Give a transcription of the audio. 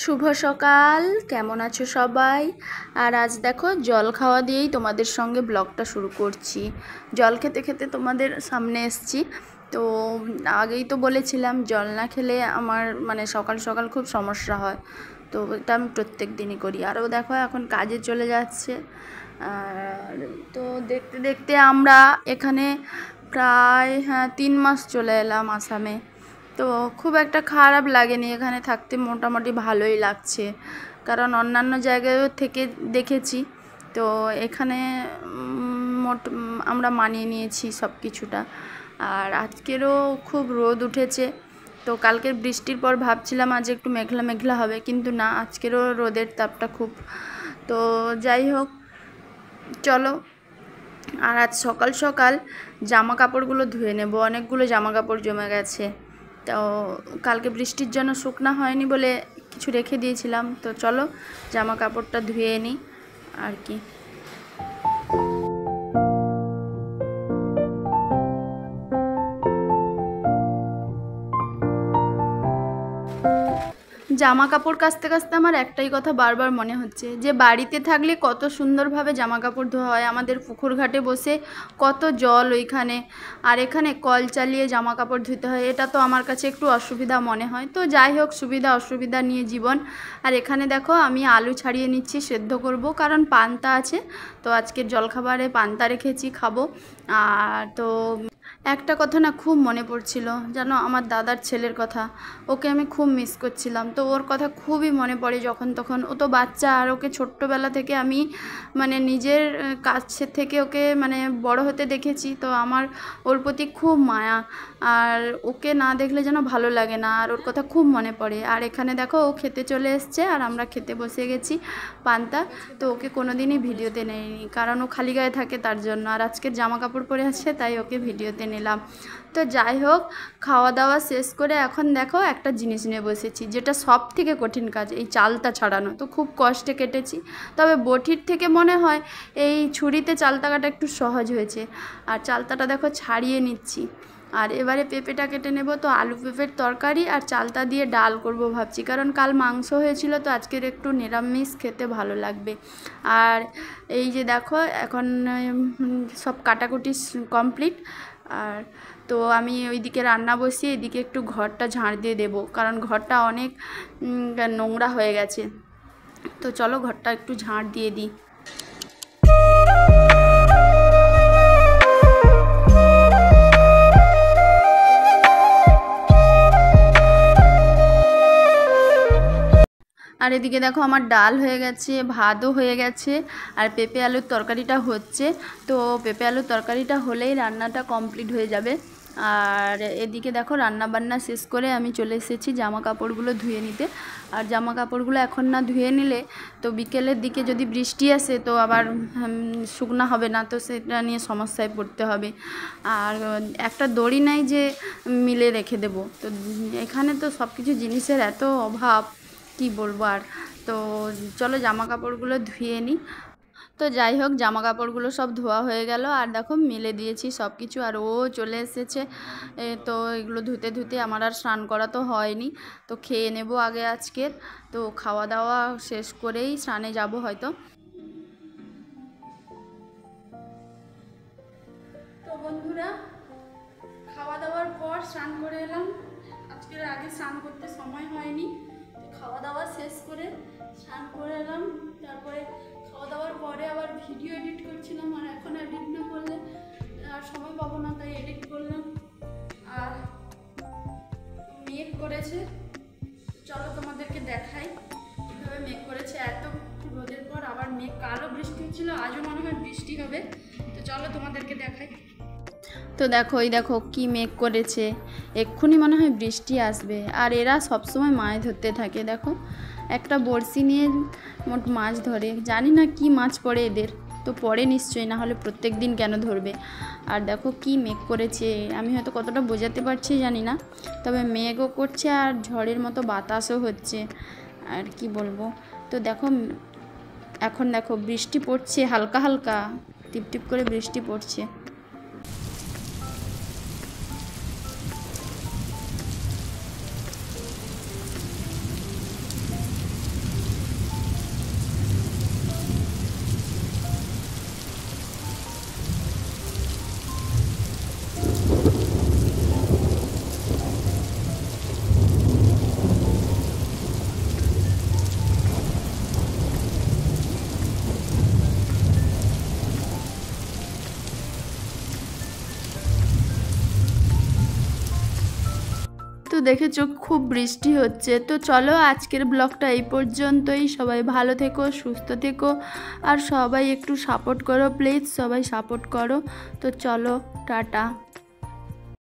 শুভ সকাল, কেমন আছো সবাই? আর আজ দেখো জল খাওয়া দিয়েই তোমাদের সঙ্গে ব্লগটা শুরু করছি। জল খেতে খেতে তোমাদের সামনে এসছি। তো আগেই তো বলেছিলাম জল না খেলে আমার সকাল সকাল খুব সমস্যা হয়। তো এটা আমি প্রত্যেক দিনই করি। আরও দেখো এখন কাজে চলে যাচ্ছে। আর তো দেখতে দেখতে আমরা এখানে প্রায় 3 মাস চলে এলাম আসামে। তো খুব একটা খারাপ লাগেনি, এখানে থাকতে মোটামুটি ভালোই লাগছে, কারণ অন্যান্য জায়গায়ও থেকে দেখেছি। তো এখানে আমরা মানিয়ে নিয়েছি সব কিছুটা। আর আজকেরও খুব রোদ উঠেছে। তো কালকের বৃষ্টির পর ভাবছিলাম আজ একটু মেঘলা মেঘলা হবে, কিন্তু না, আজকেরও রোদের তাপটা খুব। তো যাই হোক, চলো। আর আজ সকাল সকাল জামা কাপড়গুলো ধুয়ে নেব, অনেকগুলো জামা কাপড় জমে গেছে। তো কালকে বৃষ্টির জন্য শুকনা হয়নি বলে কিছু রেখে দিয়েছিলাম। তো চলো জামা কাপড়টা ধুয়ে নিই আর কি। জামা কাপড় কাচতে কাচতে আমার একটাই কথা বারবার মনে হচ্ছে যে বাড়িতে থাকলে কত সুন্দরভাবে জামা কাপড় ধোয়া হয়, আমাদের পুকুর ঘাটে বসে কত জল ওইখানে, আর এখানে কল চালিয়ে জামা কাপড় ধুতে হয়। এটা তো আমার কাছে একটু অসুবিধা মনে হয়। তো যাই হোক, সুবিধা অসুবিধা নিয়ে জীবন। আর এখানে দেখো আমি আলু ছাড়িয়ে নিচ্ছি, সেদ্ধ করব, কারণ পান্তা আছে। তো আজকের জলখাবারে পান্তা রেখেছি, খাবো। আর তো একটা কথা না খুব মনে পড়ছিল, জানো, আমার দাদার ছেলের কথা। ওকে আমি খুব মিস করছিলাম। তো ওর কথা খুবই মনে পড়ে যখন তখন। ও তো বাচ্চা, আর ওকে ছোট্টবেলা থেকে আমি নিজের কাছের থেকে ওকে বড় হতে দেখেছি। তো আমার ওর প্রতি খুব মায়া, আর ওকে না দেখলে যেন ভালো লাগে না, আর ওর কথা খুব মনে পড়ে। আর এখানে দেখো ও খেতে চলে এসছে, আর আমরা খেতে বসে গেছি পান্তা। তো ওকে কোনো দিনই ভিডিওতে নেয়নি, কারণ ও খালি গায়ে থাকে তার জন্য। আর আজকের জামা কাপড় পরে আছে, তাই ওকে ভিডিওতে নিলাম। তো যাই হোক, খাওয়া দাওয়া শেষ করে এখন দেখো একটা জিনিস নিয়ে বসেছি, যেটা সব থেকে কঠিন কাজ, এই চালটা ছাড়ানো। তো খুব কষ্টে কেটেছি, তবে বটির থেকে মনে হয় এই ছুরিতে চালতা কাটা একটু সহজ হয়েছে। আর চালতাটা দেখো ছাড়িয়ে নিচ্ছি। আর এবারে পেঁপেটা কেটে নেব। তো আলু পেঁপের তরকারি আর চালতা দিয়ে ডাল করব ভাবছি, কারণ কাল মাংস হয়েছিল, তো আজকের একটু নিরামিষ খেতে ভালো লাগবে। আর এই যে দেখো এখন সব কাটাকুটি কমপ্লিট। আর তো আমি ওইদিকে রান্না বসিয়ে এদিকে একটু ঘরটা ঝাড় দিয়ে দেবো, কারণ ঘরটা অনেক নোংরা হয়ে গেছে। তো চলো ঘরটা একটু ঝাড় দিয়ে দিই। আর এদিকে দেখো আমার ডাল হয়ে গেছে, ভাতও হয়ে গেছে, আর পেঁপে আলুর তরকারিটা হচ্ছে। তো পেঁপে আলুর তরকারিটা হলেই রান্নাটা কমপ্লিট হয়ে যাবে। আর এদিকে দেখো রান্না বান্না শেষ করে আমি চলে এসেছি জামা কাপড়গুলো ধুয়ে নিতে। আর জামা কাপড়গুলো এখন না ধুয়ে নিলে তো বিকেলের দিকে যদি বৃষ্টি আসে তো আবার শুকনা হবে না, তো সেটা নিয়ে সমস্যায় পড়তে হবে। আর একটা দড়ি নাই যে মিলে রেখে দেবো। তো এখানে তো সব কিছু জিনিসের এত অভাব, কি বলবো আর। তো চলো জামা কাপড়গুলো ধুয়ে নিই। তো যাই হোক, জামা কাপড়গুলো সব ধোয়া হয়ে গেল, আর দেখো মেলে দিয়েছি সব কিছু। আর ও চলে এসেছে। তো এগুলো ধুতে ধুতে আমার আর স্নান করা তো হয়নি। তো খেয়ে নেব আগে আজকের। তো খাওয়া দাওয়া শেষ করেই স্নানে যাব হয়তো। তো বন্ধুরা, খাওয়া দাওয়ার পর স্নান করে এলাম। আজকের আগে স্নান করতে সময় হয়নি, তো খাওয়া দাওয়া শেষ করে স্নান করে এলাম। তারপরে খাওয়া দাওয়ার পরে আবার ভিডিও এডিট করছিলাম, আর এখন এডিট না করলে আর সময় পাবো না, তাই এডিট করলাম। আর মেঘ করেছে, চলো তোমাদেরকে দেখাই কীভাবে মেঘ করেছে। এত রোদের পর আবার মেঘ, কালও বৃষ্টি হচ্ছিল, আজও মনে হয় বৃষ্টি হবে। তো চলো তোমাদেরকে দেখাই। তো দেখো, এই দেখো কি মেঘ করেছে, এক্ষুনি মনে হয় বৃষ্টি আসবে। আর এরা সবসময় মাছ ধরতে থাকে, দেখো একটা বড়শি নিয়ে মোট মাছ ধরে, জানি না কি মাছ পড়ে এদের। তো পড়ে নিশ্চয়ই, না হলে প্রত্যেক দিন কেন ধরবে। আর দেখো কি মেঘ করেছে, আমি হয়তো কতটা বোঝাতে পারছি জানি না, তবে মেঘও করছে আর ঝড়ের মতো বাতাসও হচ্ছে, আর কি বলবো। তো দেখো এখন দেখো বৃষ্টি পড়ছে, হালকা হালকা টিপ টিপ করে বৃষ্টি পড়ছে। দেখেছো খুব বৃষ্টি হচ্ছে। তো চলো আজকের ব্লগটা এই পর্যন্তই। সবাই ভালো থেকো, সুস্থ থেকো, আর সবাই একটু সাপোর্ট করো প্লিজ, সবাই সাপোর্ট করো। তো চলো, টাটা।